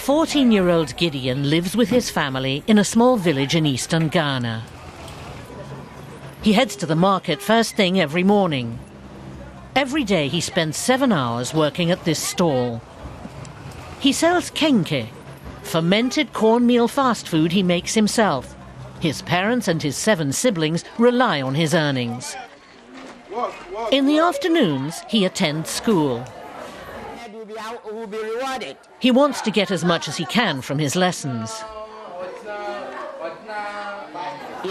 14-year-old Gideon lives with his family in a small village in eastern Ghana. He heads to the market first thing every morning. Every day he spends 7 hours working at this stall. He sells kenke, fermented cornmeal fast food he makes himself. His parents and his 7 siblings rely on his earnings. In the afternoons, he attends school. He wants to get as much as he can from his lessons.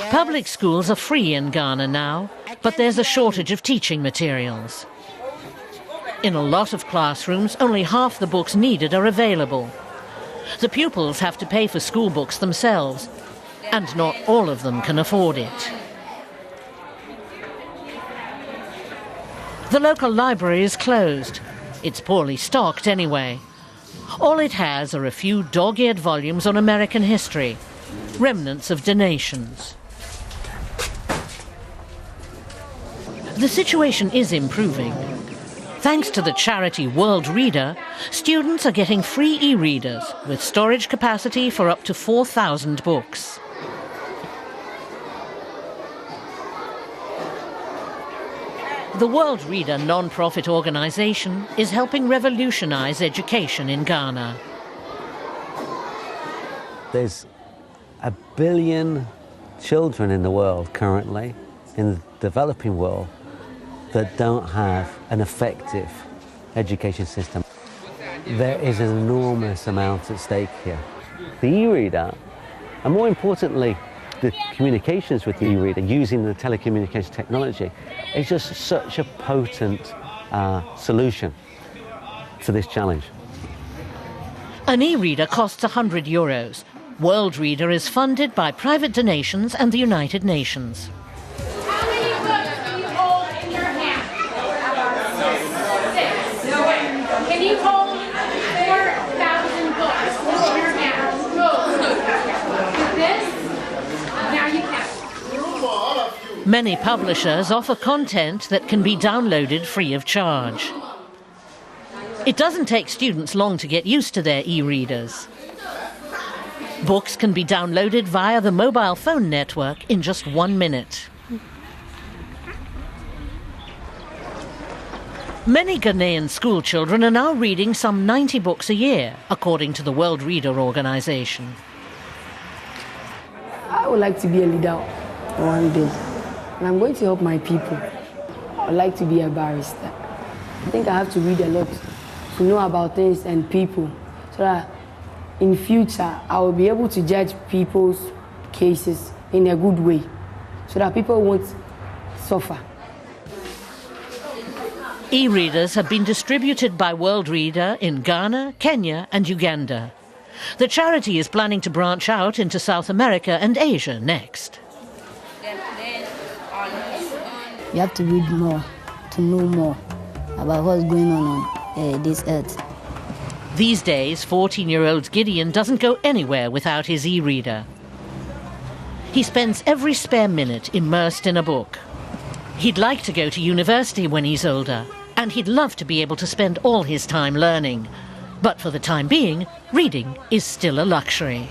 Public schools are free in Ghana now, but there's a shortage of teaching materials. In a lot of classrooms, only half the books needed are available. The pupils have to pay for school books themselves, and not all of them can afford it. The local library is closed. It's poorly stocked anyway. All it has are a few dog-eared volumes on American history, remnants of donations. The situation is improving. Thanks to the charity Worldreader, students are getting free e-readers with storage capacity for up to 4,000 books. The Worldreader non-profit organisation is helping revolutionise education in Ghana. There's 1 billion children in the world currently, in the developing world, that don't have an effective education system. There is an enormous amount at stake here. The e-reader, and more importantly, the communications with the e-reader using the telecommunication technology, is just such a potent solution to this challenge. An e-reader costs €100. Worldreader is funded by private donations and the United Nations. How many books do you hold in your hand? Six. Can you hold 4,000 books in your hand? With this? Now you can. Many publishers offer content that can be downloaded free of charge. It doesn't take students long to get used to their e-readers. Books can be downloaded via the mobile phone network in just 1 minute. Many Ghanaian school children are now reading some 90 books a year, according to the Worldreader organization. I would like to be a leader one day, and I'm going to help my people. I would like to be a barrister. I think I have to read a lot to know about things and people, so that in future I will be able to judge people's cases in a good way, so that people won't suffer. E-readers have been distributed by Worldreader in Ghana, Kenya and Uganda. The charity is planning to branch out into South America and Asia next. You have to read more to know more about what's going on this earth. These days, 14-year-old Gideon doesn't go anywhere without his e-reader. He spends every spare minute immersed in a book. He'd like to go to university when he's older, and he'd love to be able to spend all his time learning. But for the time being, reading is still a luxury.